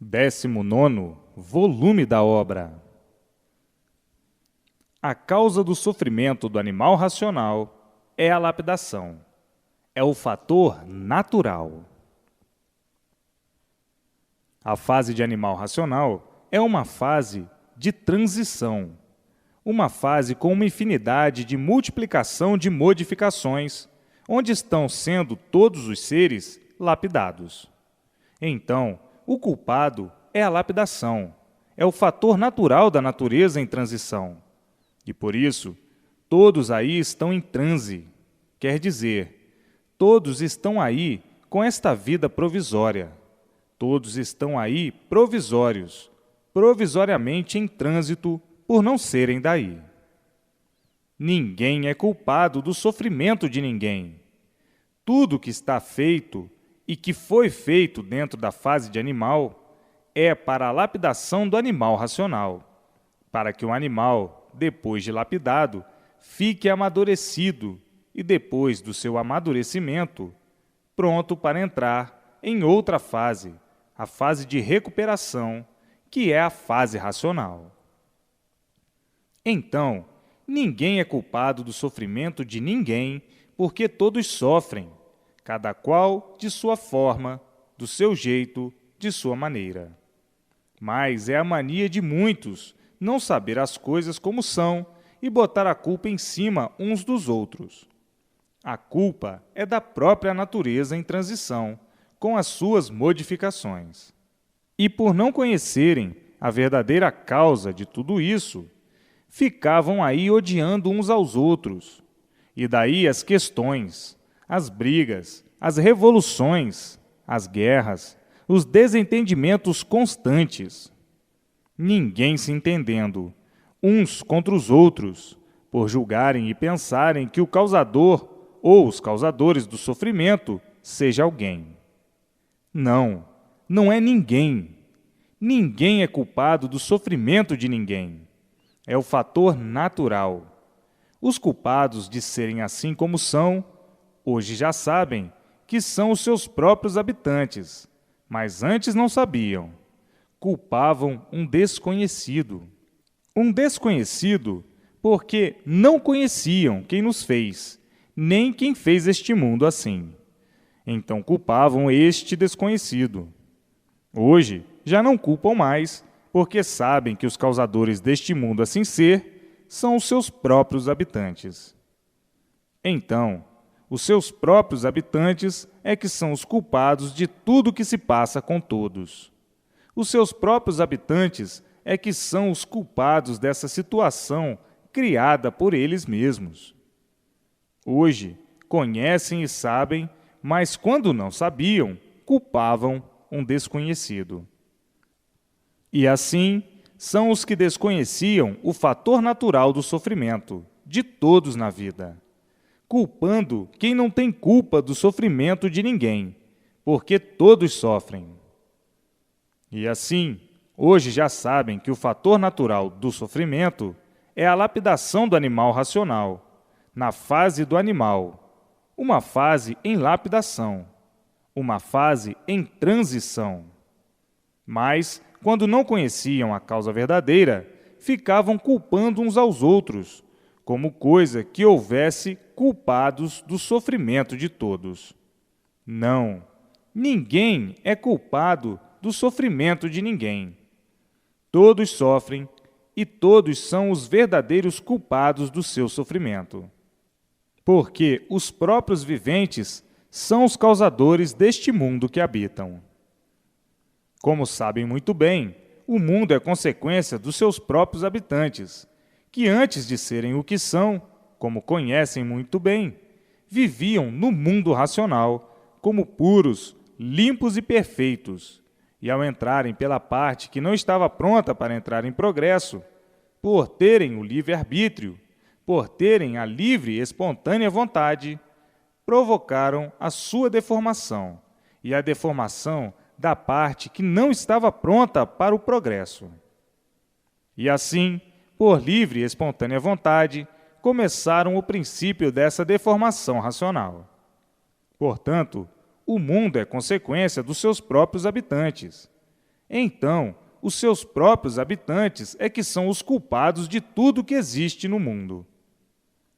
19º volume da obra. A causa do sofrimento do animal racional é a lapidação. É o fator natural. A fase de animal racional é uma fase de transição, uma fase com uma infinidade de multiplicação de modificações, onde estão sendo todos os seres lapidados. Então, o culpado é a lapidação, é o fator natural da natureza em transição. E por isso, todos aí estão em transe, quer dizer, todos estão aí com esta vida provisória. Todos estão aí provisórios, provisoriamente em trânsito por não serem daí. Ninguém é culpado do sofrimento de ninguém. Tudo que está feito e que foi feito dentro da fase de animal é para a lapidação do animal racional, para que o animal, depois de lapidado, fique amadurecido e, depois do seu amadurecimento, pronto para entrar em outra fase, a fase de recuperação, que é a fase racional. Então, ninguém é culpado do sofrimento de ninguém, porque todos sofrem, cada qual de sua forma, do seu jeito, de sua maneira. Mas é a mania de muitos não saber as coisas como são e botar a culpa em cima uns dos outros. A culpa é da própria natureza em transição, com as suas modificações. E por não conhecerem a verdadeira causa de tudo isso, ficavam aí odiando uns aos outros. E daí as questões, as brigas, as revoluções, as guerras, os desentendimentos constantes. Ninguém se entendendo, uns contra os outros, por julgarem e pensarem que o causador ou os causadores do sofrimento seja alguém. Não, não é ninguém. Ninguém é culpado do sofrimento de ninguém. É o fator natural. Os culpados de serem assim como são, hoje já sabem que são os seus próprios habitantes, mas antes não sabiam. Culpavam um desconhecido. Um desconhecido porque não conheciam quem nos fez, nem quem fez este mundo assim. Então culpavam este desconhecido. Hoje já não culpam mais, porque sabem que os causadores deste mundo assim ser são os seus próprios habitantes. Então, os seus próprios habitantes é que são os culpados de tudo que se passa com todos. Os seus próprios habitantes é que são os culpados dessa situação criada por eles mesmos. Hoje, conhecem e sabem, mas quando não sabiam, culpavam um desconhecido. E assim, são os que desconheciam o fator natural do sofrimento, de todos na vida, culpando quem não tem culpa do sofrimento de ninguém, porque todos sofrem. E assim, hoje já sabem que o fator natural do sofrimento é a lapidação do animal racional, na fase do animal, uma fase em lapidação, uma fase em transição. Mas, quando não conheciam a causa verdadeira, ficavam culpando uns aos outros, como coisa que houvesse culpados do sofrimento de todos. Não, ninguém é culpado do sofrimento de ninguém. Todos sofrem e todos são os verdadeiros culpados do seu sofrimento. Porque os próprios viventes são os causadores deste mundo que habitam. Como sabem muito bem, o mundo é consequência dos seus próprios habitantes, que antes de serem o que são, como conhecem muito bem, viviam no mundo racional, como puros, limpos e perfeitos, e ao entrarem pela parte que não estava pronta para entrar em progresso, por terem o livre-arbítrio, por terem a livre e espontânea vontade, provocaram a sua deformação e a deformação da parte que não estava pronta para o progresso. E assim, por livre e espontânea vontade, começaram o princípio dessa deformação racional. Portanto, o mundo é consequência dos seus próprios habitantes. Então, os seus próprios habitantes é que são os culpados de tudo que existe no mundo.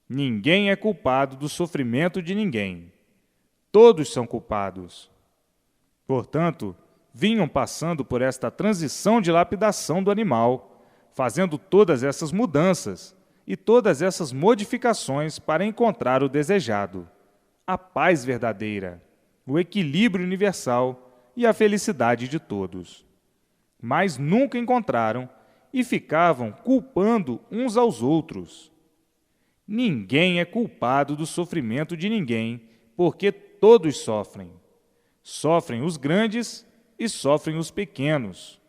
Ninguém é culpado do sofrimento de ninguém. Todos são culpados. Portanto, vinham passando por esta transição de lapidação do animal, fazendo todas essas mudanças e todas essas modificações para encontrar o desejado, a paz verdadeira, o equilíbrio universal e a felicidade de todos. Mas nunca encontraram e ficavam culpando uns aos outros. Ninguém é culpado do sofrimento de ninguém, porque todos sofrem. Sofrem os grandes e sofrem os pequenos.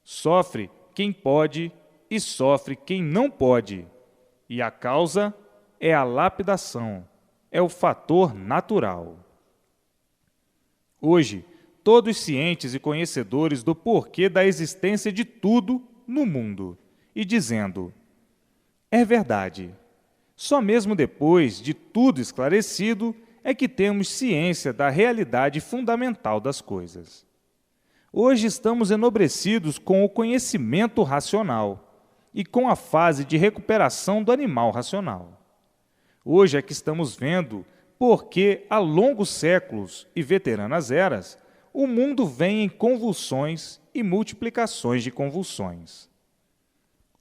Sofre quem pode e sofre quem não pode. E a causa é a lapidação, é o fator natural. Hoje, todos cientes e conhecedores do porquê da existência de tudo no mundo, e dizendo: é verdade. Só mesmo depois de tudo esclarecido é que temos ciência da realidade fundamental das coisas. Hoje estamos enobrecidos com o conhecimento racional e com a fase de recuperação do animal racional. Hoje é que estamos vendo porque, há longos séculos e veteranas eras, o mundo vem em convulsões e multiplicações de convulsões.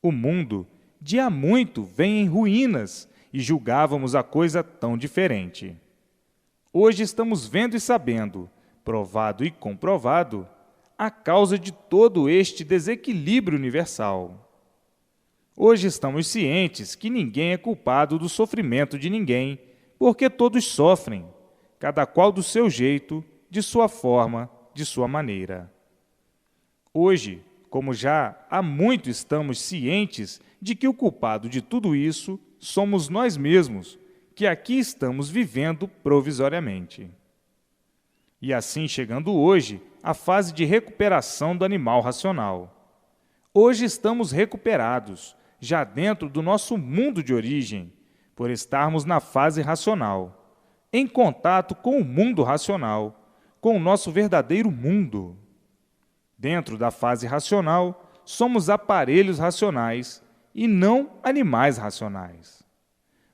O mundo, de há muito, vem em ruínas e julgávamos a coisa tão diferente. Hoje estamos vendo e sabendo, provado e comprovado, a causa de todo este desequilíbrio universal. Hoje estamos cientes que ninguém é culpado do sofrimento de ninguém, porque todos sofrem, cada qual do seu jeito, de sua forma, de sua maneira. Hoje, como já há muito estamos cientes de que o culpado de tudo isso somos nós mesmos, que aqui estamos vivendo provisoriamente. E assim chegando hoje à fase de recuperação do animal racional. Hoje estamos recuperados, já dentro do nosso mundo de origem, por estarmos na fase racional, em contato com o mundo racional, com o nosso verdadeiro mundo. Dentro da fase racional, somos aparelhos racionais e não animais racionais.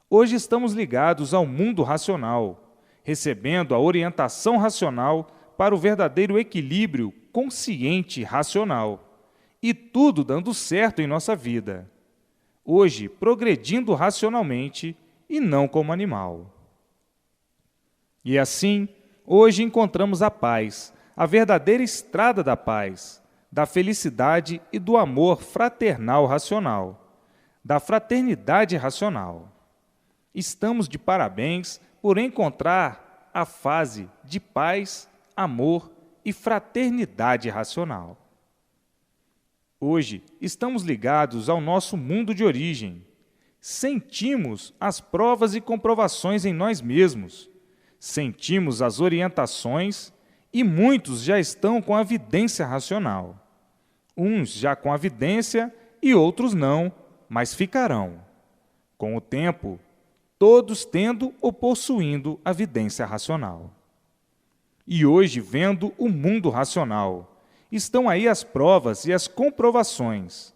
Hoje estamos ligados ao mundo racional, recebendo a orientação racional para o verdadeiro equilíbrio consciente racional, e tudo dando certo em nossa vida. Hoje, progredindo racionalmente e não como animal. E assim, hoje encontramos a paz, a verdadeira estrada da paz, da felicidade e do amor fraternal racional, da fraternidade racional. Estamos de parabéns por encontrar a fase de paz, amor e fraternidade racional. Hoje, estamos ligados ao nosso mundo de origem. Sentimos as provas e comprovações em nós mesmos. Sentimos as orientações e muitos já estão com a vidência racional. Uns já com a vidência e outros não, mas ficarão. Com o tempo, todos tendo ou possuindo a vidência racional. E hoje, vendo o mundo racional, estão aí as provas e as comprovações,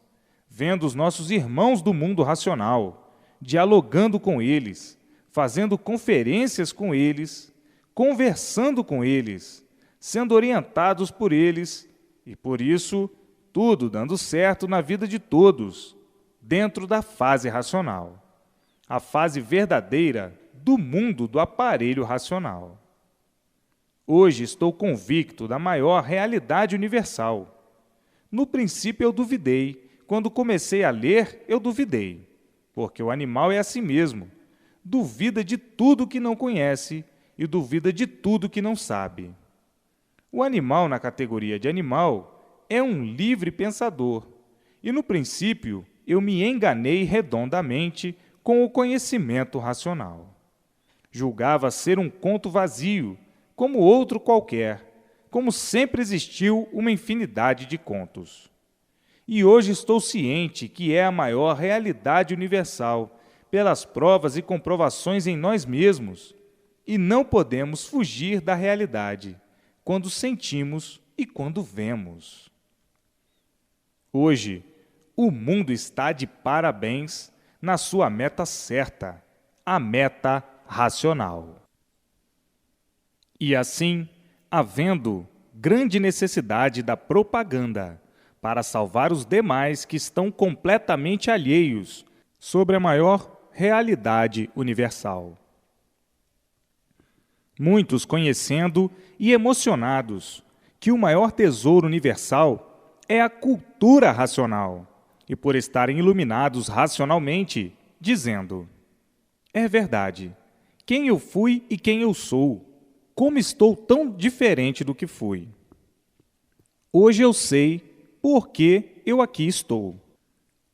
vendo os nossos irmãos do mundo racional, dialogando com eles, fazendo conferências com eles, conversando com eles, sendo orientados por eles, e por isso, tudo dando certo na vida de todos, dentro da fase racional, a fase verdadeira do mundo do aparelho racional. Hoje estou convicto da maior realidade universal. No princípio eu duvidei, quando comecei a ler eu duvidei, porque o animal é assim mesmo, duvida de tudo que não conhece e duvida de tudo que não sabe. O animal, na categoria de animal, é um livre pensador, e no princípio eu me enganei redondamente com o conhecimento racional. Julgava ser um conto vazio, como outro qualquer, como sempre existiu uma infinidade de contos. E hoje estou ciente que é a maior realidade universal, pelas provas e comprovações em nós mesmos, e não podemos fugir da realidade, quando sentimos e quando vemos. Hoje, o mundo está de parabéns na sua meta certa, a meta racional. E assim, havendo grande necessidade da propaganda para salvar os demais que estão completamente alheios sobre a maior realidade universal. Muitos conhecendo e emocionados que o maior tesouro universal é a cultura racional, e por estarem iluminados racionalmente, dizendo: é verdade, quem eu fui e quem eu sou, como estou tão diferente do que fui. Hoje eu sei por que eu aqui estou.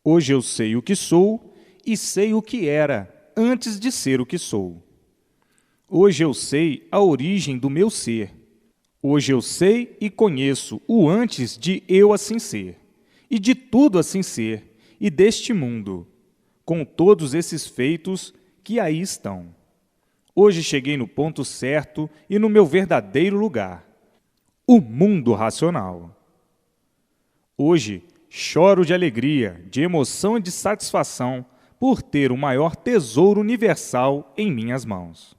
Hoje eu sei o que sou e sei o que era antes de ser o que sou. Hoje eu sei a origem do meu ser. Hoje eu sei e conheço o antes de eu assim ser, e de tudo assim ser, e deste mundo, com todos esses feitos que aí estão. Hoje cheguei no ponto certo e no meu verdadeiro lugar, o mundo racional. Hoje choro de alegria, de emoção e de satisfação por ter o maior tesouro universal em minhas mãos.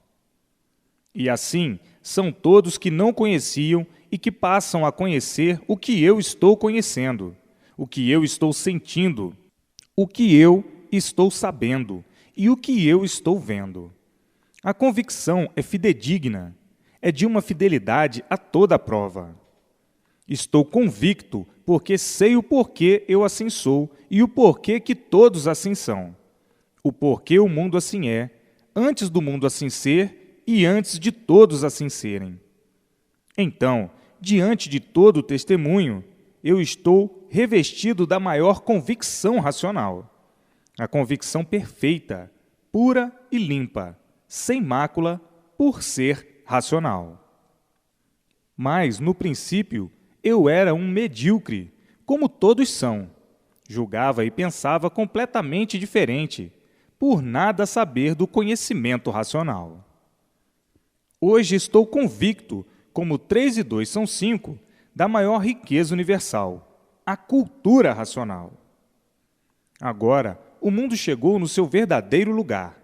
E assim são todos que não conheciam e que passam a conhecer o que eu estou conhecendo, o que eu estou sentindo, o que eu estou sabendo e o que eu estou vendo. A convicção é fidedigna, é de uma fidelidade a toda prova. Estou convicto porque sei o porquê eu assim sou e o porquê que todos assim são. O porquê o mundo assim é, antes do mundo assim ser e antes de todos assim serem. Então, diante de todo o testemunho, eu estou revestido da maior convicção racional, a convicção perfeita, pura e limpa, sem mácula, por ser racional. Mas, no princípio, eu era um medíocre, como todos são. Julgava e pensava completamente diferente, por nada saber do conhecimento racional. Hoje estou convicto, como 3 e 2 são 5, da maior riqueza universal, a cultura racional. Agora, o mundo chegou no seu verdadeiro lugar.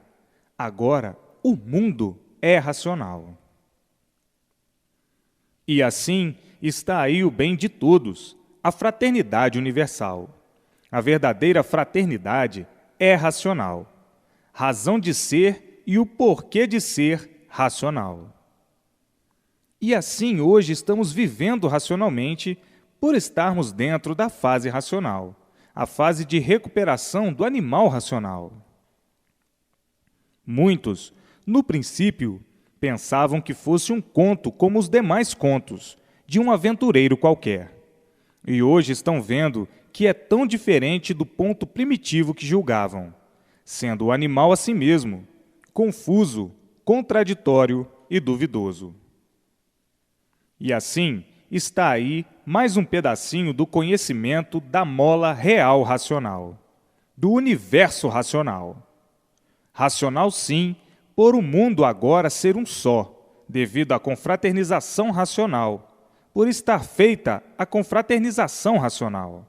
Agora, o mundo é racional. E assim está aí o bem de todos, a fraternidade universal. A verdadeira fraternidade é racional, razão de ser e o porquê de ser racional. E assim hoje estamos vivendo racionalmente por estarmos dentro da fase racional, a fase de recuperação do animal racional. Muitos, no princípio, pensavam que fosse um conto como os demais contos, de um aventureiro qualquer. E hoje estão vendo que é tão diferente do ponto primitivo que julgavam, sendo o animal a si mesmo, confuso, contraditório e duvidoso. E assim está aí mais um pedacinho do conhecimento da mola real racional, do universo racional. Racional sim, por o mundo agora ser um só, devido à confraternização racional, por estar feita a confraternização racional.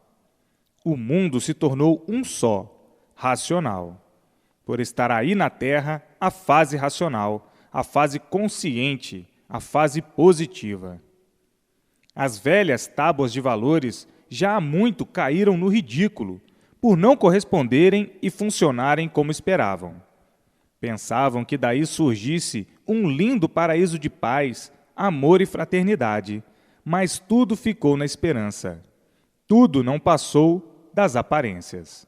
O mundo se tornou um só, racional, por estar aí na Terra a fase racional, a fase consciente, a fase positiva. As velhas tábuas de valores já há muito caíram no ridículo, por não corresponderem e funcionarem como esperavam. Pensavam que daí surgisse um lindo paraíso de paz, amor e fraternidade, mas tudo ficou na esperança. Tudo não passou das aparências.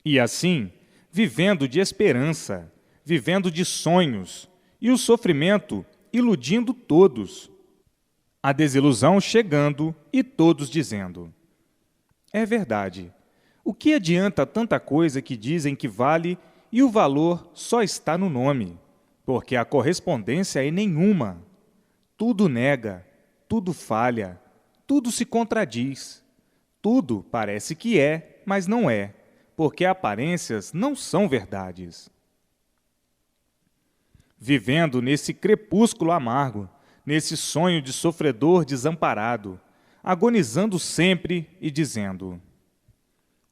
E assim, vivendo de esperança, vivendo de sonhos, e o sofrimento iludindo todos, a desilusão chegando e todos dizendo: é verdade, o que adianta tanta coisa que dizem que vale e o valor só está no nome, porque a correspondência é nenhuma. Tudo nega, tudo falha, tudo se contradiz. Tudo parece que é, mas não é, porque aparências não são verdades. Vivendo nesse crepúsculo amargo, nesse sonho de sofredor desamparado, agonizando sempre e dizendo: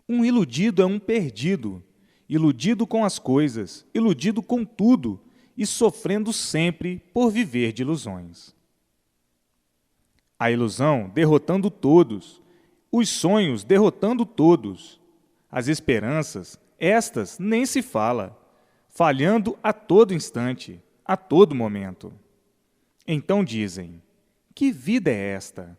um iludido é um perdido, iludido com as coisas, iludido com tudo e sofrendo sempre por viver de ilusões. A ilusão derrotando todos, os sonhos derrotando todos, as esperanças, estas nem se fala, falhando a todo instante, a todo momento. Então dizem: que vida é esta?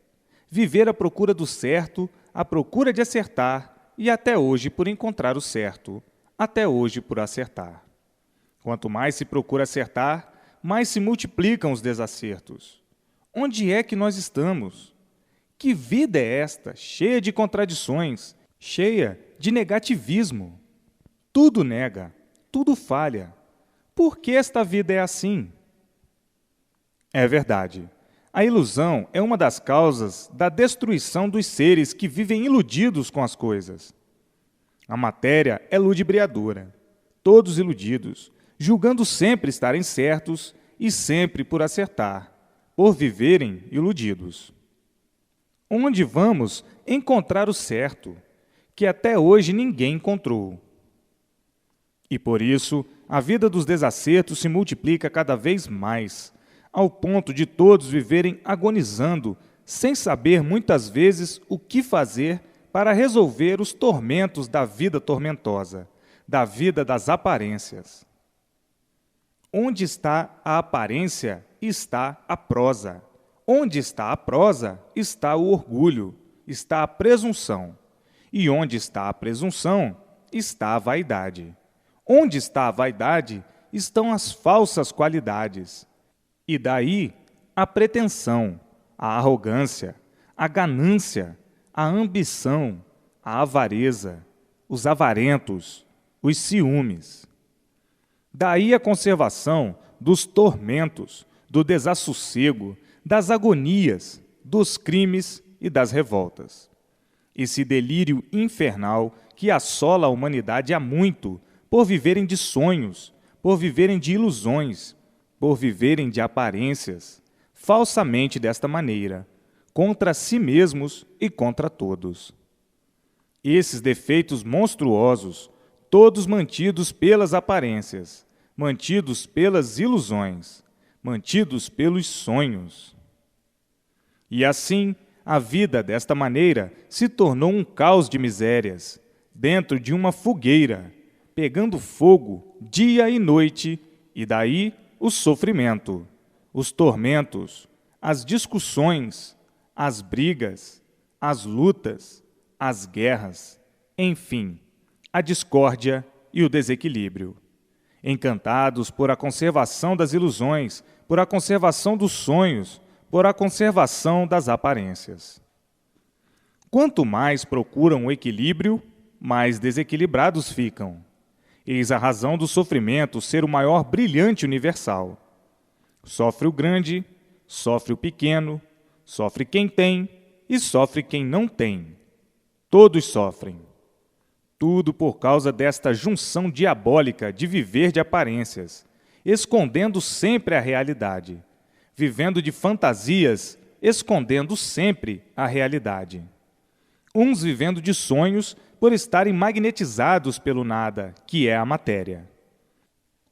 Viver à procura do certo, à procura de acertar, e até hoje por encontrar o certo, até hoje por acertar. Quanto mais se procura acertar, mais se multiplicam os desacertos. Onde é que nós estamos? Que vida é esta, cheia de contradições, cheia de negativismo? Tudo nega, tudo falha. Por que esta vida é assim? É verdade. A ilusão é uma das causas da destruição dos seres que vivem iludidos com as coisas. A matéria é ludibriadora, todos iludidos, julgando sempre estarem certos e sempre por acertar, por viverem iludidos. Onde vamos encontrar o certo, que até hoje ninguém encontrou? E por isso, a vida dos desacertos se multiplica cada vez mais, ao ponto de todos viverem agonizando, sem saber muitas vezes o que fazer para resolver os tormentos da vida tormentosa, da vida das aparências. Onde está a aparência, está a prosa. Onde está a prosa, está o orgulho, está a presunção. E onde está a presunção, está a vaidade. Onde está a vaidade, estão as falsas qualidades. E daí a pretensão, a arrogância, a ganância, a ambição, a avareza, os avarentos, os ciúmes. Daí a conservação dos tormentos, do desassossego, das agonias, dos crimes e das revoltas. Esse delírio infernal que assola a humanidade há muito, por viverem de sonhos, por viverem de ilusões, por viverem de aparências, falsamente desta maneira, contra si mesmos e contra todos. Esses defeitos monstruosos, todos mantidos pelas aparências, mantidos pelas ilusões, mantidos pelos sonhos. E assim, a vida desta maneira se tornou um caos de misérias, dentro de uma fogueira, pegando fogo dia e noite, e daí o sofrimento, os tormentos, as discussões, as brigas, as lutas, as guerras, enfim, a discórdia e o desequilíbrio. Encantados por a conservação das ilusões, por a conservação dos sonhos, por a conservação das aparências. Quanto mais procuram o equilíbrio, mais desequilibrados ficam. Eis a razão do sofrimento ser o maior brilhante universal. Sofre o grande, sofre o pequeno, sofre quem tem e sofre quem não tem. Todos sofrem. Tudo por causa desta junção diabólica de viver de aparências, escondendo sempre a realidade, vivendo de fantasias, escondendo sempre a realidade. Uns vivendo de sonhos por estarem magnetizados pelo nada, que é a matéria.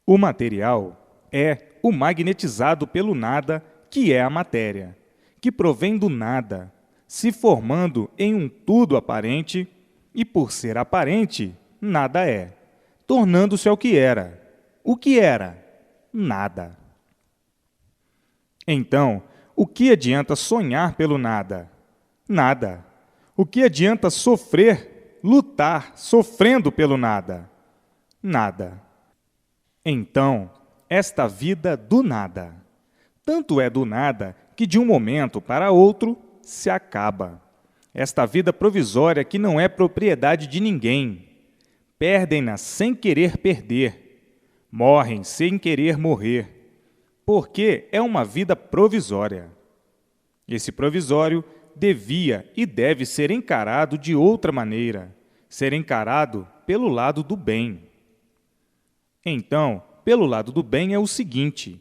O material é o magnetizado pelo nada, que é a matéria, que provém do nada, se formando em um tudo aparente, e por ser aparente, nada é, tornando-se ao que era. O que era? Nada. Então, o que adianta sonhar pelo nada? Nada. O que adianta sofrer, lutar, sofrendo pelo nada? Nada. Então, esta vida do nada. Tanto é do nada que de um momento para outro se acaba. Esta vida provisória que não é propriedade de ninguém. Perdem-na sem querer perder. Morrem sem querer morrer. Porque é uma vida provisória. Esse provisório devia e deve ser encarado de outra maneira, ser encarado pelo lado do bem. Então, pelo lado do bem é o seguinte: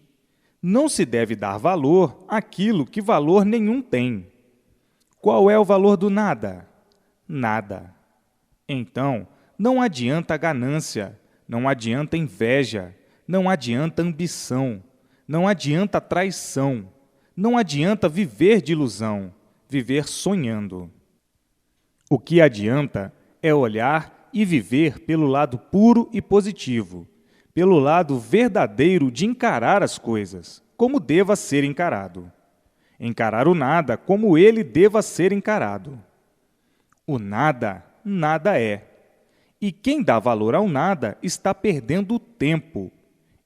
não se deve dar valor àquilo que valor nenhum tem. Qual é o valor do nada? Nada. Então, não adianta ganância, não adianta inveja, não adianta ambição, não adianta traição, não adianta viver de ilusão, viver sonhando. O que adianta é olhar e viver pelo lado puro e positivo, pelo lado verdadeiro de encarar as coisas, como deva ser encarado. Encarar o nada como ele deva ser encarado. O nada, nada é. E quem dá valor ao nada está perdendo tempo.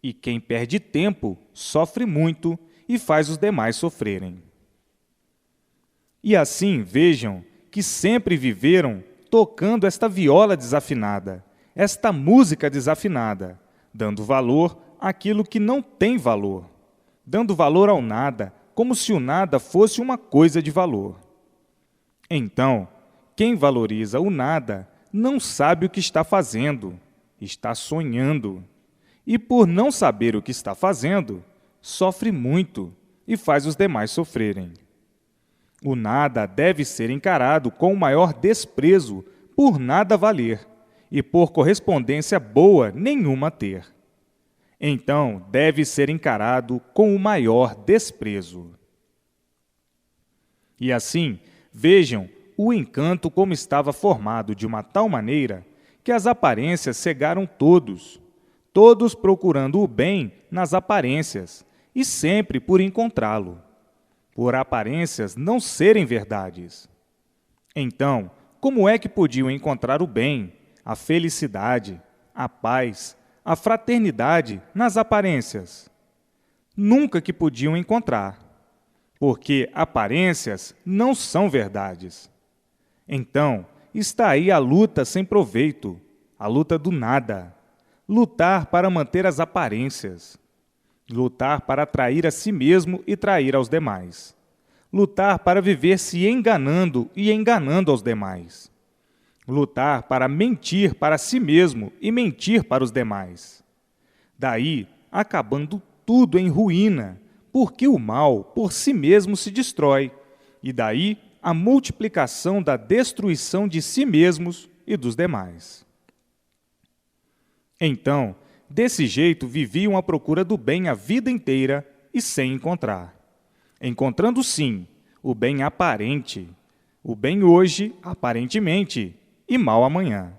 E quem perde tempo sofre muito e faz os demais sofrerem. E assim, vejam que sempre viveram tocando esta viola desafinada, esta música desafinada, dando valor àquilo que não tem valor, dando valor ao nada, como se o nada fosse uma coisa de valor. Então, quem valoriza o nada não sabe o que está fazendo, está sonhando. E por não saber o que está fazendo, sofre muito e faz os demais sofrerem. O nada deve ser encarado com o maior desprezo, por nada valer, e por correspondência boa nenhuma ter. Então, deve ser encarado com o maior desprezo. E assim, vejam o encanto como estava formado de uma tal maneira que as aparências cegaram todos, todos procurando o bem nas aparências e sempre por encontrá-lo, por aparências não serem verdades. Então, como é que podiam encontrar o bem, a felicidade, a paz, a fraternidade nas aparências? Nunca que podiam encontrar, porque aparências não são verdades. Então, está aí a luta sem proveito, a luta do nada. Lutar para manter as aparências. Lutar para atrair a si mesmo e trair aos demais. Lutar para viver se enganando e enganando aos demais. Lutar para mentir para si mesmo e mentir para os demais. Daí, acabando tudo em ruína, porque o mal por si mesmo se destrói, e daí a multiplicação da destruição de si mesmos e dos demais. Então, desse jeito viviam à procura do bem a vida inteira e sem encontrar. Encontrando sim, o bem aparente, o bem hoje, aparentemente, e mal amanhã.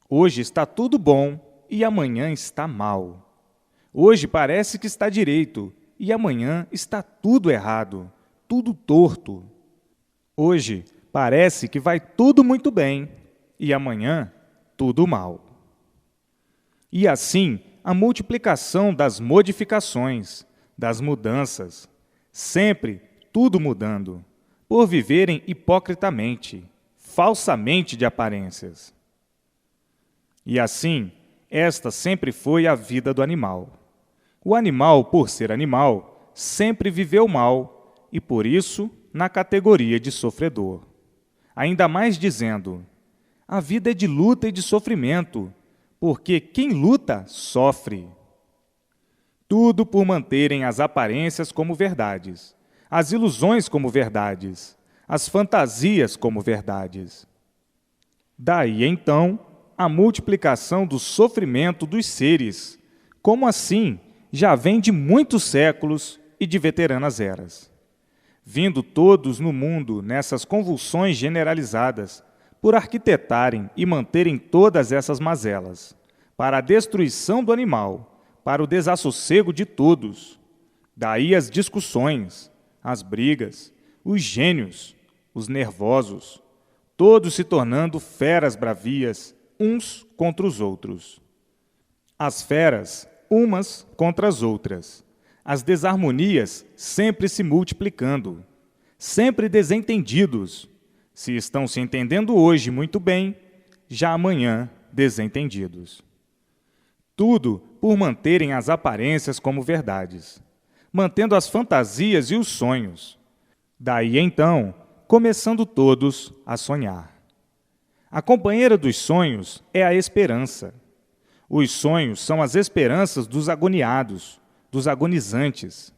Hoje está tudo bom e amanhã está mal. Hoje parece que está direito e amanhã está tudo errado, tudo torto. Hoje parece que vai tudo muito bem e amanhã tudo mal. E assim, a multiplicação das modificações, das mudanças, sempre tudo mudando, por viverem hipocritamente, falsamente de aparências. E assim, esta sempre foi a vida do animal. O animal, por ser animal, sempre viveu mal e, por isso, na categoria de sofredor. Ainda mais dizendo, a vida é de luta e de sofrimento, porque quem luta, sofre. Tudo por manterem as aparências como verdades, as ilusões como verdades, as fantasias como verdades. Daí, então, a multiplicação do sofrimento dos seres, como assim já vem de muitos séculos e de veteranas eras. Vindo todos no mundo nessas convulsões generalizadas, por arquitetarem e manterem todas essas mazelas, para a destruição do animal, para o desassossego de todos. Daí as discussões, as brigas, os gênios, os nervosos, todos se tornando feras bravias, uns contra os outros. As feras, umas contra as outras. As desarmonias sempre se multiplicando, sempre desentendidos. Se estão se entendendo hoje muito bem, já amanhã desentendidos. Tudo por manterem as aparências como verdades, mantendo as fantasias e os sonhos. Daí, então, começando todos a sonhar. A companheira dos sonhos é a esperança. Os sonhos são as esperanças dos agoniados, dos agonizantes.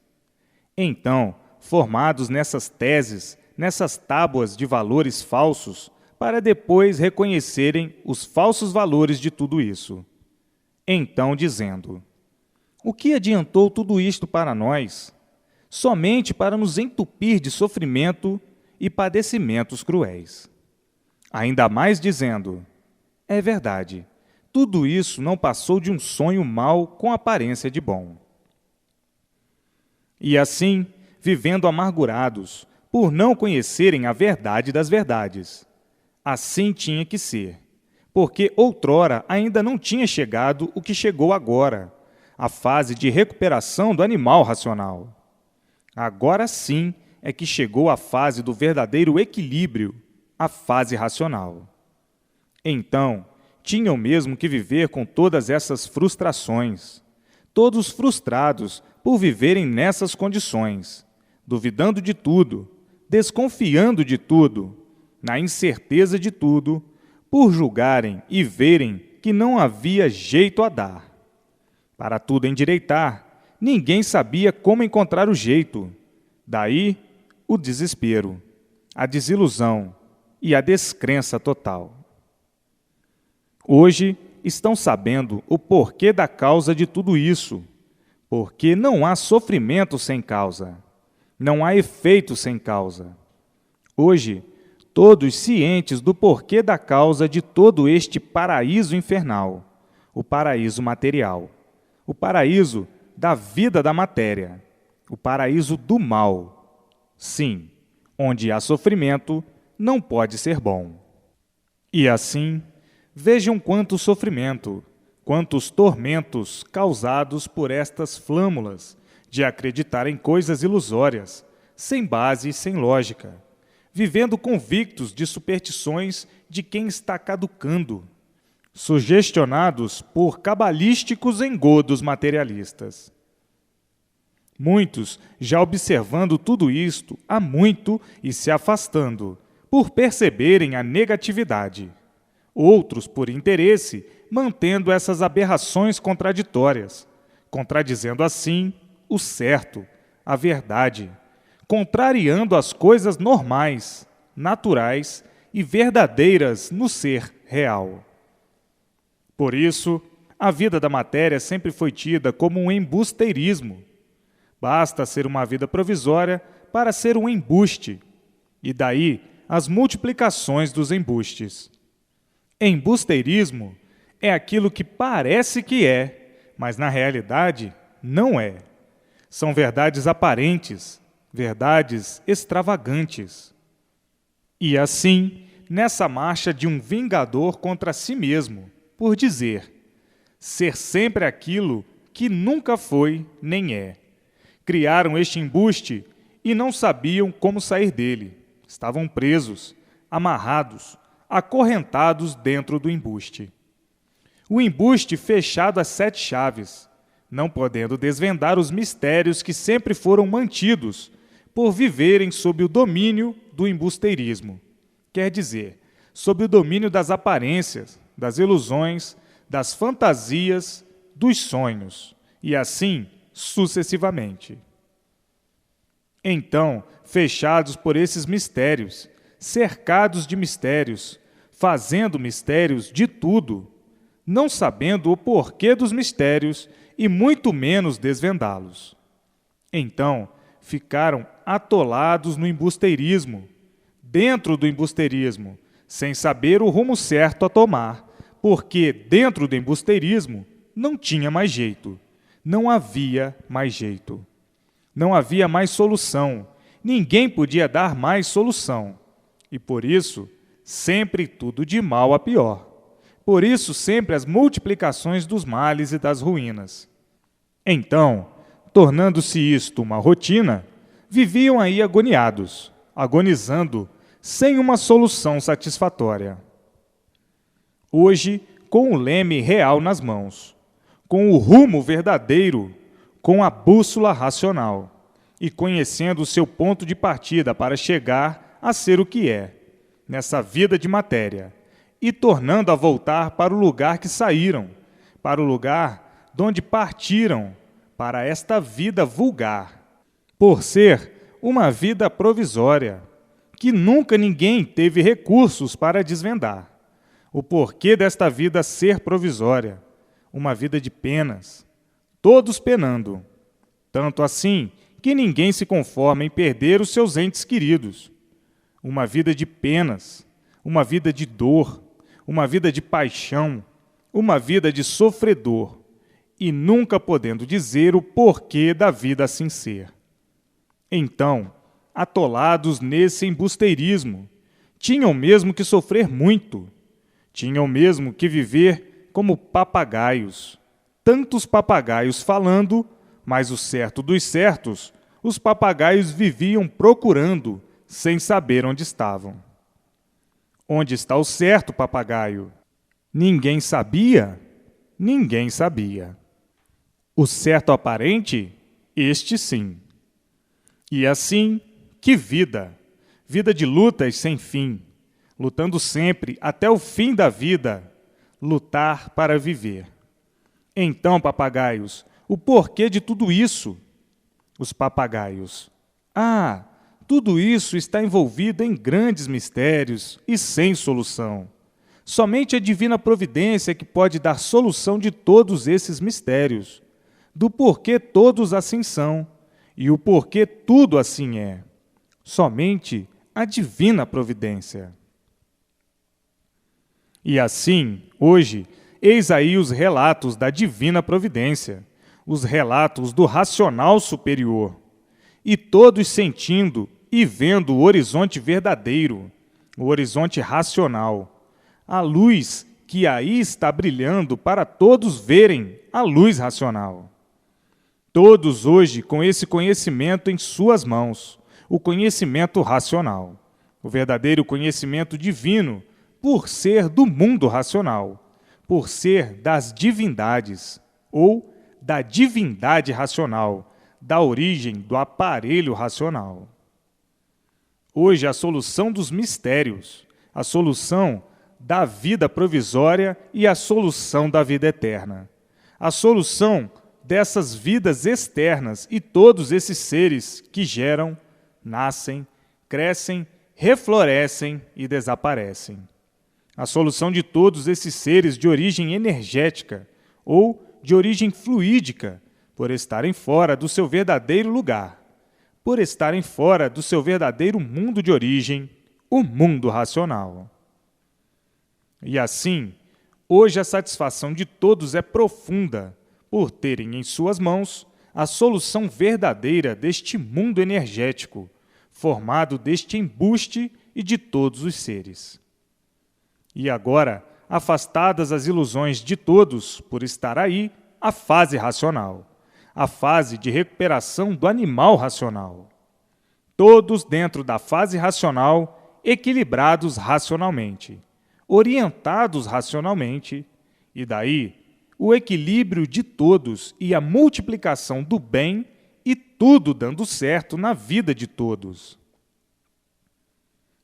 Então, formados nessas teses, nessas tábuas de valores falsos para depois reconhecerem os falsos valores de tudo isso. Então, dizendo: o que adiantou tudo isto para nós? Somente para nos entupir de sofrimento e padecimentos cruéis. Ainda mais dizendo: é verdade, tudo isso não passou de um sonho mau com aparência de bom. E assim, vivendo amargurados, por não conhecerem a verdade das verdades. Assim tinha que ser, porque outrora ainda não tinha chegado o que chegou agora, a fase de recuperação do animal racional. Agora sim é que chegou a fase do verdadeiro equilíbrio, a fase racional. Então, tinham mesmo que viver com todas essas frustrações, todos frustrados por viverem nessas condições, duvidando de tudo, desconfiando de tudo, na incerteza de tudo, por julgarem e verem que não havia jeito a dar. Para tudo endireitar, ninguém sabia como encontrar o jeito. Daí, o desespero, a desilusão e a descrença total. Hoje, estão sabendo o porquê da causa de tudo isso, porque não há sofrimento sem causa, não há efeito sem causa. Hoje, todos cientes do porquê da causa de todo este paraíso infernal, o paraíso material, o paraíso da vida da matéria, o paraíso do mal. Sim, onde há sofrimento, não pode ser bom. E assim, vejam quanto sofrimento, quantos tormentos causados por estas flâmulas de acreditar em coisas ilusórias, sem base e sem lógica, vivendo convictos de superstições de quem está caducando, sugestionados por cabalísticos engodos materialistas. Muitos, já observando tudo isto há muito e se afastando, por perceberem a negatividade. Outros, por interesse, mantendo essas aberrações contraditórias, contradizendo assim o certo, a verdade, contrariando as coisas normais, naturais e verdadeiras no ser real. Por isso, a vida da matéria sempre foi tida como um embusteirismo. Basta ser uma vida provisória para ser um embuste, e daí as multiplicações dos embustes. Embusteirismo é aquilo que parece que é, mas na realidade não é. São verdades aparentes, verdades extravagantes. E assim, nessa marcha de um vingador contra si mesmo, por dizer, ser sempre aquilo que nunca foi nem é. Criaram este embuste e não sabiam como sair dele. Estavam presos, amarrados, acorrentados dentro do embuste. O embuste fechado a 7 chaves, não podendo desvendar os mistérios que sempre foram mantidos por viverem sob o domínio do embusteirismo. Quer dizer, sob o domínio das aparências, das ilusões, das fantasias, dos sonhos, e assim sucessivamente. Então, fechados por esses mistérios, cercados de mistérios, fazendo mistérios de tudo, não sabendo o porquê dos mistérios e muito menos desvendá-los. Então, ficaram atolados no embusteirismo, dentro do embusteirismo, sem saber o rumo certo a tomar, porque dentro do embusteirismo não tinha mais jeito, não havia mais jeito. Não havia mais solução, ninguém podia dar mais solução. E por isso, sempre tudo de mal a pior. Por isso, sempre as multiplicações dos males e das ruínas. Então, tornando-se isto uma rotina, viviam aí agoniados, agonizando, sem uma solução satisfatória. Hoje, com o leme real nas mãos, com o rumo verdadeiro, com a bússola racional, e conhecendo o seu ponto de partida para chegar a ser o que é, nessa vida de matéria, e tornando a voltar para o lugar que saíram, para o lugar de onde partiram, para esta vida vulgar, por ser uma vida provisória, que nunca ninguém teve recursos para desvendar. O porquê desta vida ser provisória, uma vida de penas, todos penando, tanto assim que ninguém se conforma em perder os seus entes queridos. Uma vida de penas, uma vida de dor, uma vida de paixão, uma vida de sofredor, e nunca podendo dizer o porquê da vida assim ser. Então, atolados nesse embusteirismo, tinham mesmo que sofrer muito, tinham mesmo que viver como papagaios, tantos papagaios falando, mas o certo dos certos, os papagaios viviam procurando, sem saber onde estavam. Onde está o certo papagaio? Ninguém sabia? Ninguém sabia. O certo aparente? Este sim. E assim, que vida! Vida de lutas sem fim, lutando sempre até o fim da vida, lutar para viver. Então, papagaios, o porquê de tudo isso? Os papagaios. Ah, tudo isso está envolvido em grandes mistérios e sem solução. Somente a divina providência que pode dar solução de todos esses mistérios, do porquê todos assim são e o porquê tudo assim é. Somente a divina providência. E assim, hoje, eis aí os relatos da divina providência, os relatos do racional superior, e todos sentindo e vendo o horizonte verdadeiro, o horizonte racional, a luz que aí está brilhando para todos verem a luz racional. Todos hoje com esse conhecimento em suas mãos, o conhecimento racional, o verdadeiro conhecimento divino, por ser do mundo racional, por ser das divindades, ou da divindade racional, da origem do aparelho racional. Hoje, a solução dos mistérios, a solução da vida provisória e a solução da vida eterna. A solução dessas vidas externas e todos esses seres que geram, nascem, crescem, reflorescem e desaparecem. A solução de todos esses seres de origem energética ou de origem fluídica, por estarem fora do seu verdadeiro lugar, por estarem fora do seu verdadeiro mundo de origem, o mundo racional. E assim, hoje a satisfação de todos é profunda, por terem em suas mãos a solução verdadeira deste mundo energético, formado deste embuste e de todos os seres. E agora, afastadas as ilusões de todos, por estar aí, a fase racional, a fase de recuperação do animal racional. Todos dentro da fase racional, equilibrados racionalmente, orientados racionalmente, e daí o equilíbrio de todos e a multiplicação do bem e tudo dando certo na vida de todos.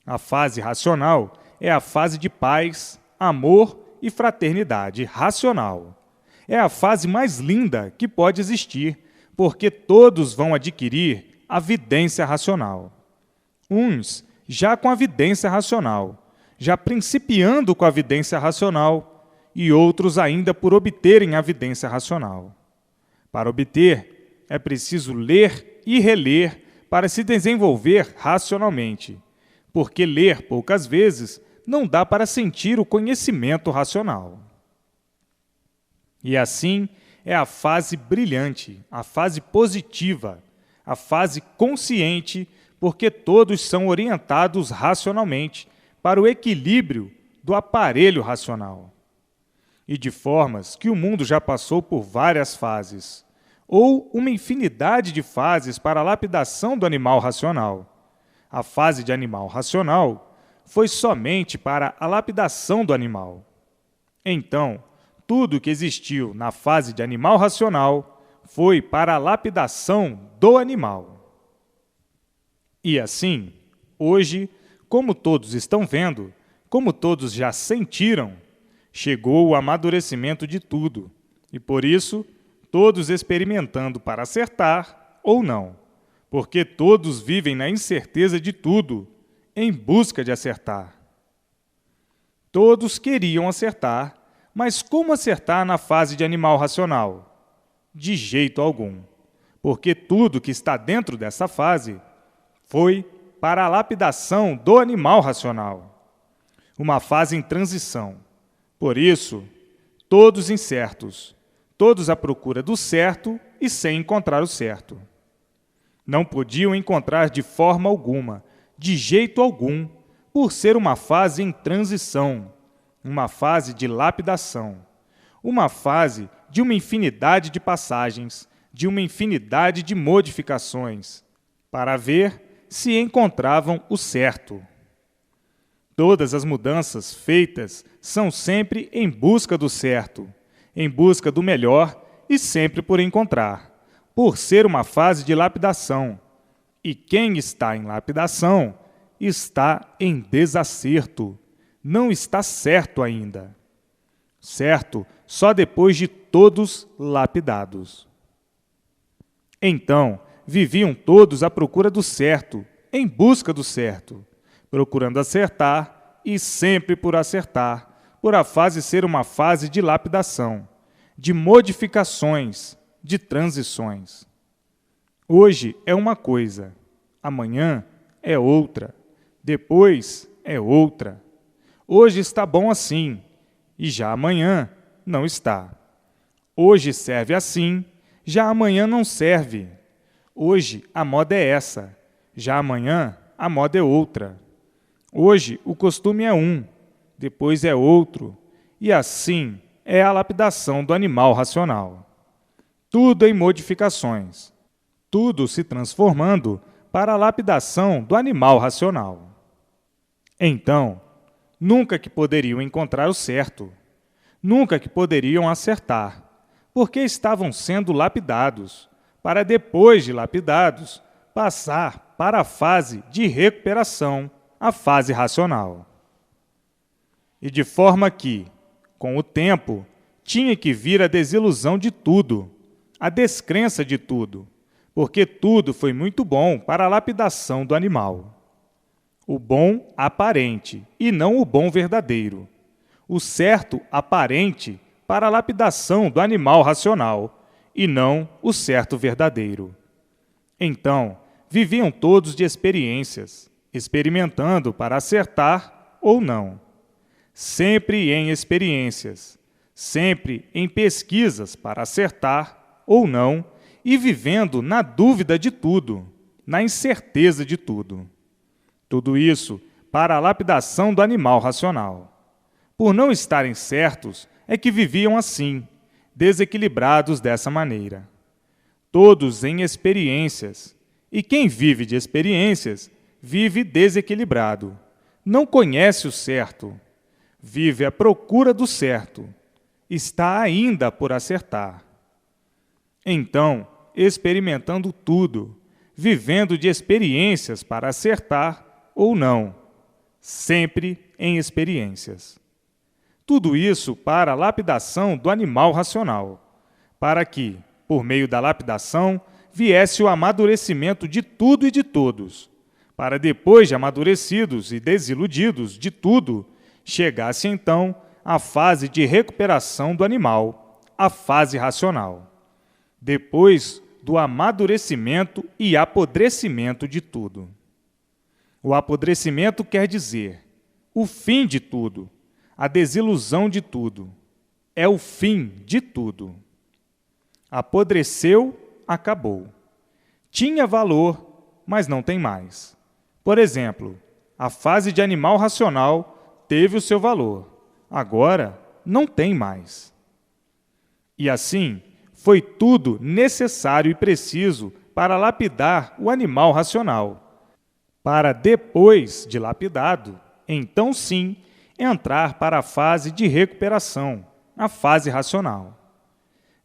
A fase racional é a fase de paz, amor e fraternidade racional. É a fase mais linda que pode existir, porque todos vão adquirir a vidência racional. Uns já com a vidência racional, já principiando com a vidência racional, e outros ainda por obterem a vidência racional. Para obter, é preciso ler e reler para se desenvolver racionalmente, porque ler poucas vezes não dá para sentir o conhecimento racional. E assim é a fase brilhante, a fase positiva, a fase consciente, porque todos são orientados racionalmente para o equilíbrio do aparelho racional. E de formas que o mundo já passou por várias fases, ou uma infinidade de fases para a lapidação do animal racional. A fase de animal racional foi somente para a lapidação do animal. Então, tudo que existiu na fase de animal racional foi para a lapidação do animal. E assim, hoje, como todos estão vendo, como todos já sentiram, chegou o amadurecimento de tudo, e por isso, todos experimentando para acertar ou não, porque todos vivem na incerteza de tudo, em busca de acertar. Todos queriam acertar, mas como acertar na fase de animal racional? De jeito algum, porque tudo que está dentro dessa fase foi para a lapidação do animal racional. Uma fase em transição. Por isso, todos incertos, todos à procura do certo e sem encontrar o certo. Não podiam encontrar de forma alguma, de jeito algum, por ser uma fase em transição, uma fase de lapidação, uma fase de uma infinidade de passagens, de uma infinidade de modificações, para ver se encontravam o certo. Todas as mudanças feitas são sempre em busca do certo, em busca do melhor e sempre por encontrar, por ser uma fase de lapidação. E quem está em lapidação está em desacerto, não está certo ainda. Certo só depois de todos lapidados. Então, viviam todos à procura do certo, em busca do certo, procurando acertar e sempre por acertar, por a fase ser uma fase de lapidação, de modificações, de transições. Hoje é uma coisa, amanhã é outra, depois é outra. Hoje está bom assim, e já amanhã não está. Hoje serve assim, já amanhã não serve. Hoje a moda é essa, já amanhã a moda é outra. Hoje o costume é um, depois é outro, e assim é a lapidação do animal racional. Tudo em modificações, tudo se transformando para a lapidação do animal racional. Então, nunca que poderiam encontrar o certo, nunca que poderiam acertar, porque estavam sendo lapidados, para depois de lapidados, passar para a fase de recuperação, a fase racional. E de forma que, com o tempo, tinha que vir a desilusão de tudo, a descrença de tudo, porque tudo foi muito bom para a lapidação do animal. O bom aparente e não o bom verdadeiro. O certo aparente para a lapidação do animal racional e não o certo verdadeiro. Então, viviam todos de experiências, experimentando para acertar ou não. Sempre em experiências, sempre em pesquisas para acertar ou não, e vivendo na dúvida de tudo, na incerteza de tudo. Tudo isso para a lapidação do animal racional. Por não estarem certos, é que viviam assim, desequilibrados dessa maneira. Todos em experiências, e quem vive de experiências, vive desequilibrado. Não conhece o certo, vive à procura do certo, está ainda por acertar. Então, experimentando tudo, vivendo de experiências para acertar ou não, sempre em experiências. Tudo isso para a lapidação do animal racional, para que, por meio da lapidação, viesse o amadurecimento de tudo e de todos, para depois de amadurecidos e desiludidos de tudo, chegasse então a fase de recuperação do animal, a fase racional. Depois do amadurecimento e apodrecimento de tudo. O apodrecimento quer dizer o fim de tudo, a desilusão de tudo. É o fim de tudo. Apodreceu, acabou. Tinha valor, mas não tem mais. Por exemplo, a fase de animal racional teve o seu valor. Agora, não tem mais. E assim, foi tudo necessário e preciso para lapidar o animal racional, para depois de lapidado, então sim, entrar para a fase de recuperação, a fase racional.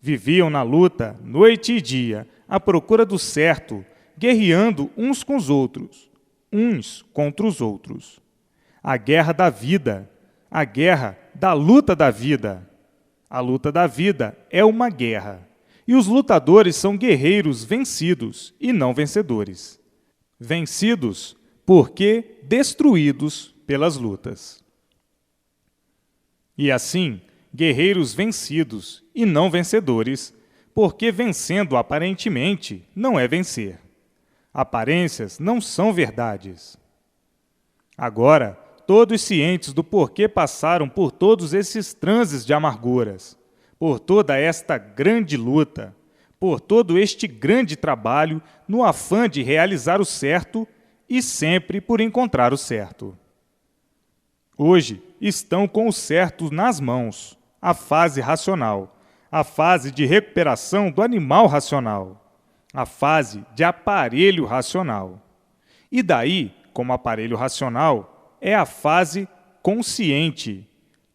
Viviam na luta, noite e dia, à procura do certo, guerreando uns com os outros, uns contra os outros. A guerra da vida, a guerra da luta da vida. A luta da vida é uma guerra, e os lutadores são guerreiros vencidos e não vencedores. Vencidos porque destruídos pelas lutas. E assim, guerreiros vencidos e não vencedores, porque vencendo aparentemente não é vencer. Aparências não são verdades. Agora, todos cientes do porquê passaram por todos esses transes de amarguras, por toda esta grande luta, por todo este grande trabalho no afã de realizar o certo e sempre por encontrar o certo. Hoje estão com o certo nas mãos, a fase racional, a fase de recuperação do animal racional, a fase de aparelho racional. E daí, como aparelho racional, é a fase consciente,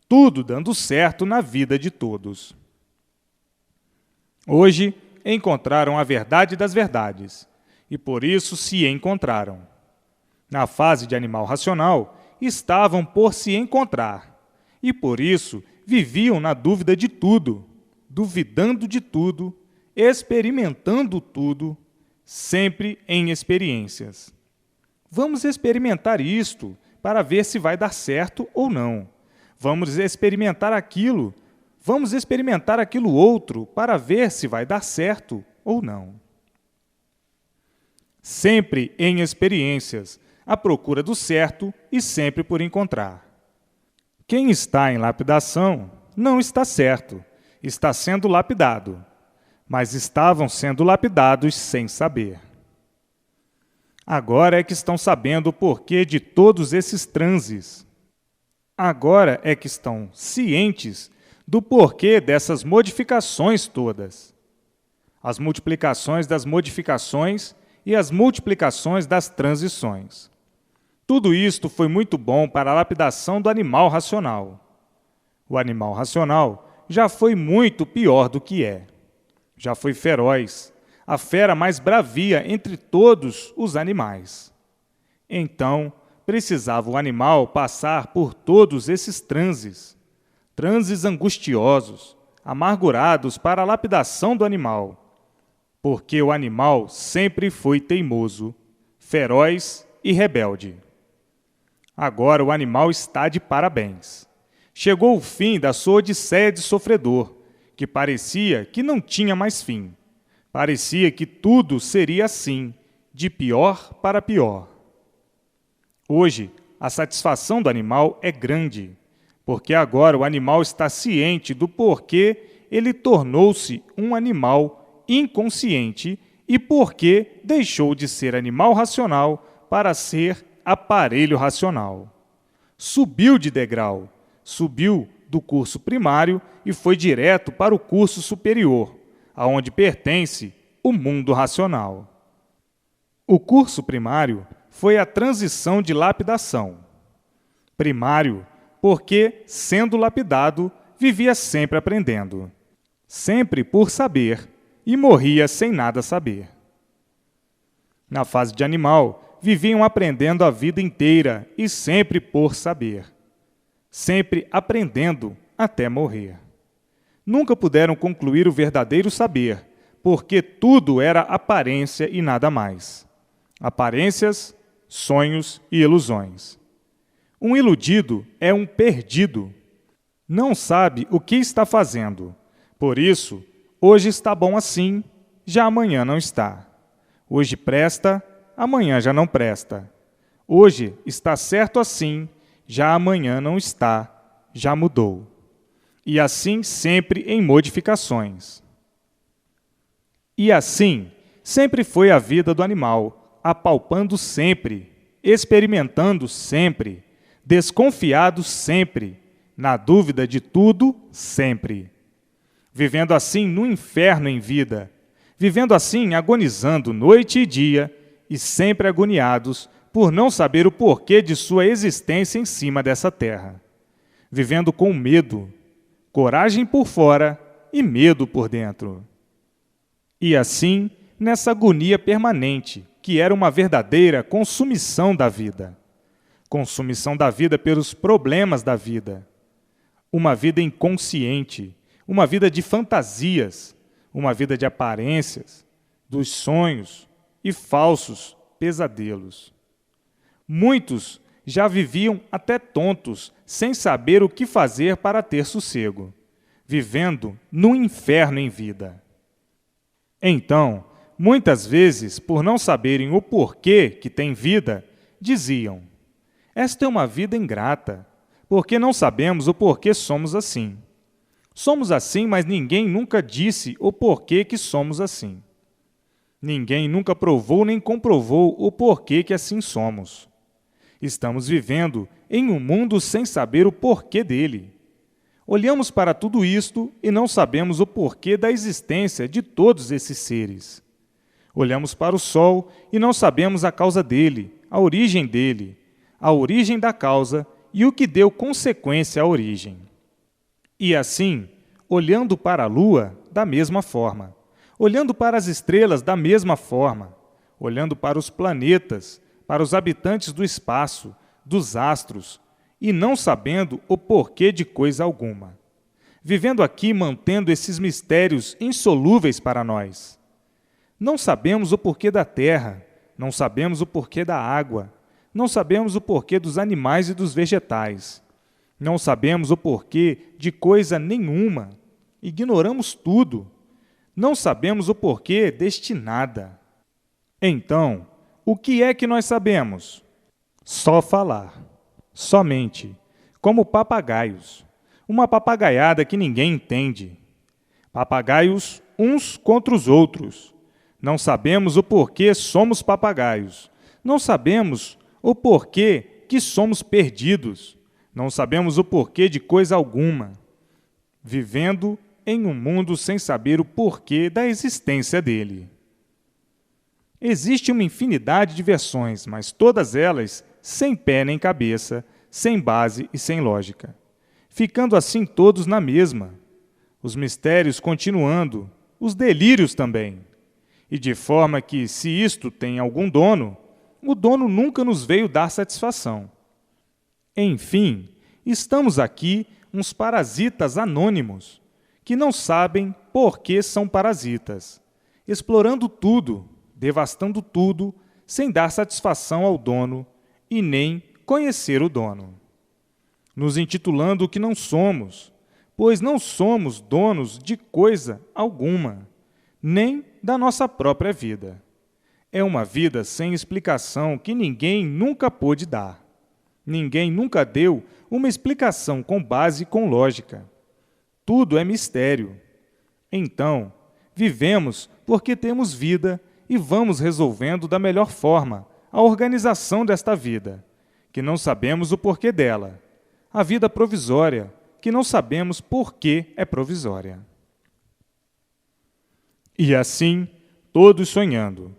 tudo dando certo na vida de todos. Hoje, encontraram a verdade das verdades, e por isso se encontraram. Na fase de animal racional, estavam por se encontrar, e por isso viviam na dúvida de tudo, duvidando de tudo, experimentando tudo, sempre em experiências. Vamos experimentar isto para ver se vai dar certo ou não. Vamos experimentar aquilo outro para ver se vai dar certo ou não. Sempre em experiências, à procura do certo e sempre por encontrar. Quem está em lapidação não está certo, está sendo lapidado, mas estavam sendo lapidados sem saber. Agora é que estão sabendo o porquê de todos esses transes. Agora é que estão cientes do porquê dessas modificações todas. As multiplicações das modificações e as multiplicações das transições. Tudo isto foi muito bom para a lapidação do animal racional. O animal racional já foi muito pior do que é. Já foi feroz, a fera mais bravia entre todos os animais. Então, precisava o animal passar por todos esses transes angustiosos, amargurados para a lapidação do animal, porque o animal sempre foi teimoso, feroz e rebelde. Agora o animal está de parabéns. Chegou o fim da sua odisseia de sofredor, que parecia que não tinha mais fim. Parecia que tudo seria assim, de pior para pior. Hoje, a satisfação do animal é grande, porque agora o animal está ciente do porquê ele tornou-se um animal inconsciente e porquê deixou de ser animal racional para ser aparelho racional. Subiu de degrau, subiu do curso primário e foi direto para o curso superior, aonde pertence o mundo racional. O curso primário foi a transição de lapidação. Primário, porque, sendo lapidado, vivia sempre aprendendo, sempre por saber, e morria sem nada saber. Na fase de animal, viviam aprendendo a vida inteira e sempre por saber, sempre aprendendo até morrer. Nunca puderam concluir o verdadeiro saber, porque tudo era aparência e nada mais. Aparências, sonhos e ilusões. Um iludido é um perdido. Não sabe o que está fazendo. Por isso, hoje está bom assim, já amanhã não está. Hoje presta, amanhã já não presta. Hoje está certo assim, já amanhã não está, já mudou. E assim sempre em modificações. E assim sempre foi a vida do animal, apalpando sempre, experimentando sempre, desconfiado sempre, na dúvida de tudo sempre. Vivendo assim no inferno em vida, vivendo assim agonizando noite e dia, e sempre agoniados por não saber o porquê de sua existência em cima dessa terra. Vivendo com medo, coragem por fora e medo por dentro. E assim, nessa agonia permanente, que era uma verdadeira consumição da vida. Consumição da vida pelos problemas da vida. Uma vida inconsciente, uma vida de fantasias, uma vida de aparências, dos sonhos e falsos pesadelos. Muitos já viviam até tontos, sem saber o que fazer para ter sossego, vivendo no inferno em vida. Então, muitas vezes, por não saberem o porquê que tem vida, diziam: esta é uma vida ingrata, porque não sabemos o porquê somos assim. Somos assim, mas ninguém nunca disse o porquê que somos assim. Ninguém nunca provou nem comprovou o porquê que assim somos. Estamos vivendo em um mundo sem saber o porquê dele. Olhamos para tudo isto e não sabemos o porquê da existência de todos esses seres. Olhamos para o Sol e não sabemos a causa dele, a origem da causa e o que deu consequência à origem. E assim, olhando para a Lua da mesma forma, olhando para as estrelas da mesma forma, olhando para os planetas, para os habitantes do espaço, dos astros, e não sabendo o porquê de coisa alguma. Vivendo aqui mantendo esses mistérios insolúveis para nós. Não sabemos o porquê da terra, não sabemos o porquê da água, não sabemos o porquê dos animais e dos vegetais. Não sabemos o porquê de coisa nenhuma. Ignoramos tudo. Não sabemos o porquê deste nada. Então, o que é que nós sabemos? Só falar. Somente. Como papagaios. Uma papagaiada que ninguém entende. Papagaios uns contra os outros. Não sabemos o porquê somos papagaios. Não sabemos o porquê que somos perdidos. Não sabemos o porquê de coisa alguma. Vivendo em um mundo sem saber o porquê da existência dele. Existe uma infinidade de versões, mas todas elas sem pé nem cabeça, sem base e sem lógica. Ficando assim todos na mesma. Os mistérios continuando, os delírios também. E de forma que, se isto tem algum dono, o dono nunca nos veio dar satisfação. Enfim, estamos aqui uns parasitas anônimos, que não sabem por que são parasitas, explorando tudo, devastando tudo, sem dar satisfação ao dono e nem conhecer o dono. Nos intitulando o que não somos, pois não somos donos de coisa alguma, nem da nossa própria vida. É uma vida sem explicação que ninguém nunca pôde dar. Ninguém nunca deu uma explicação com base e com lógica. Tudo é mistério. Então, vivemos porque temos vida e vamos resolvendo da melhor forma a organização desta vida, que não sabemos o porquê dela. A vida provisória, que não sabemos por que é provisória. E assim, todos sonhando,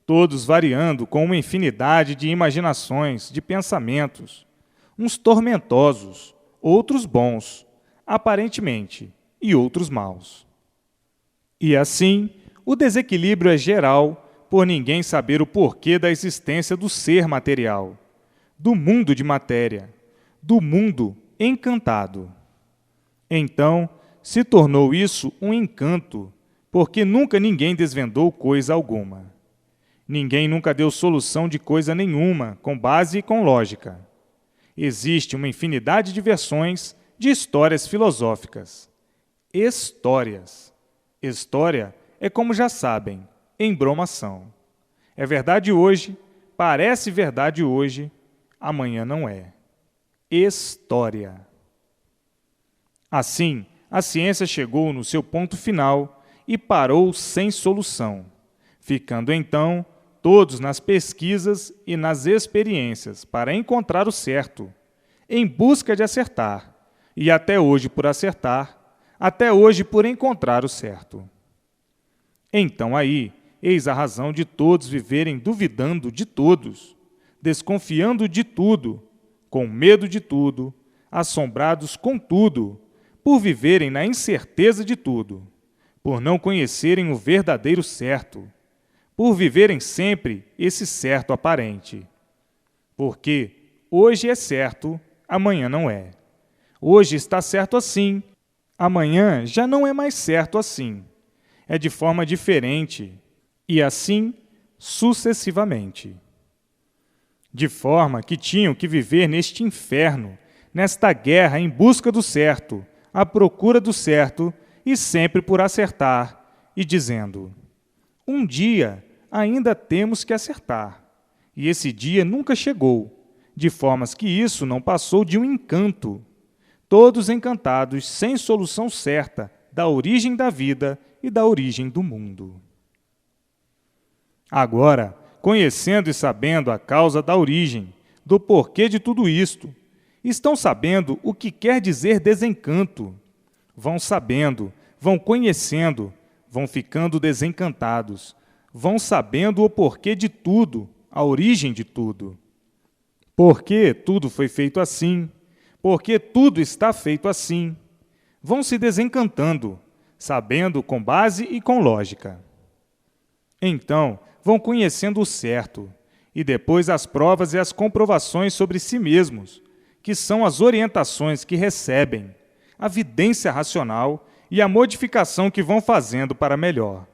todos variando com uma infinidade de imaginações, de pensamentos, uns tormentosos, outros bons, aparentemente, e outros maus. E assim, o desequilíbrio é geral por ninguém saber o porquê da existência do ser material, do mundo de matéria, do mundo encantado. Então, se tornou isso um encanto, porque nunca ninguém desvendou coisa alguma. Ninguém nunca deu solução de coisa nenhuma, com base e com lógica. Existe uma infinidade de versões de histórias filosóficas. Histórias. História é, como já sabem, embromação. É verdade hoje, parece verdade hoje, amanhã não é. História. Assim, a ciência chegou no seu ponto final e parou sem solução, ficando então todos nas pesquisas e nas experiências para encontrar o certo, em busca de acertar, e até hoje por acertar, até hoje por encontrar o certo. Então aí, eis a razão de todos viverem duvidando de todos, desconfiando de tudo, com medo de tudo, assombrados com tudo, por viverem na incerteza de tudo, por não conhecerem o verdadeiro certo, por viverem sempre esse certo aparente. Porque hoje é certo, amanhã não é. Hoje está certo assim, amanhã já não é mais certo assim. É de forma diferente, e assim sucessivamente. de forma que tinham que viver neste inferno, nesta guerra em busca do certo, à procura do certo e sempre por acertar, e dizendo: um dia ainda temos que acertar. E esse dia nunca chegou, de formas que isso não passou de um encanto. Todos encantados, sem solução certa da origem da vida e da origem do mundo. Agora, conhecendo e sabendo a causa da origem, do porquê de tudo isto, estão sabendo o que quer dizer desencanto. Vão sabendo, vão conhecendo, vão ficando desencantados, vão sabendo o porquê de tudo, a origem de tudo. Porque tudo foi feito assim, porque tudo está feito assim. Vão se desencantando, sabendo com base e com lógica. Então, vão conhecendo o certo, e depois as provas e as comprovações sobre si mesmos, que são as orientações que recebem, a vidência racional e a modificação que vão fazendo para melhor.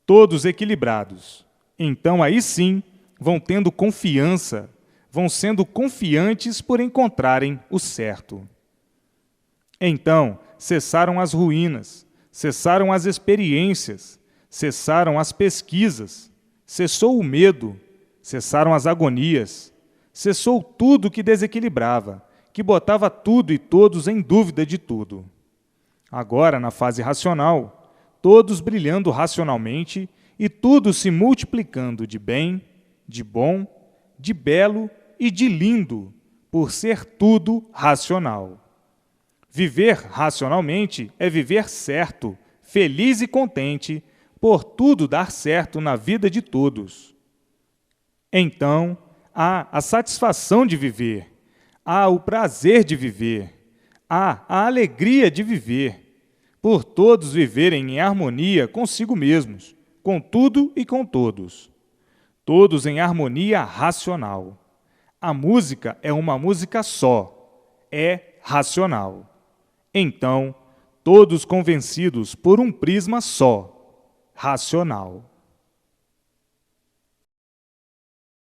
Todos equilibrados. Então, aí sim, vão tendo confiança, vão sendo confiantes por encontrarem o certo. Então, cessaram as ruínas, cessaram as experiências, cessaram as pesquisas, cessou o medo, cessaram as agonias, cessou tudo que desequilibrava, que botava tudo e todos em dúvida de tudo. Agora, na fase racional, todos brilhando racionalmente e tudo se multiplicando de bem, de bom, de belo e de lindo, por ser tudo racional. Viver racionalmente é viver certo, feliz e contente, por tudo dar certo na vida de todos. Então, há a satisfação de viver, há o prazer de viver, há a alegria de viver, por todos viverem em harmonia consigo mesmos, com tudo e com todos. Todos em harmonia racional. A música é uma música só, é racional. Então, todos convencidos por um prisma só, racional.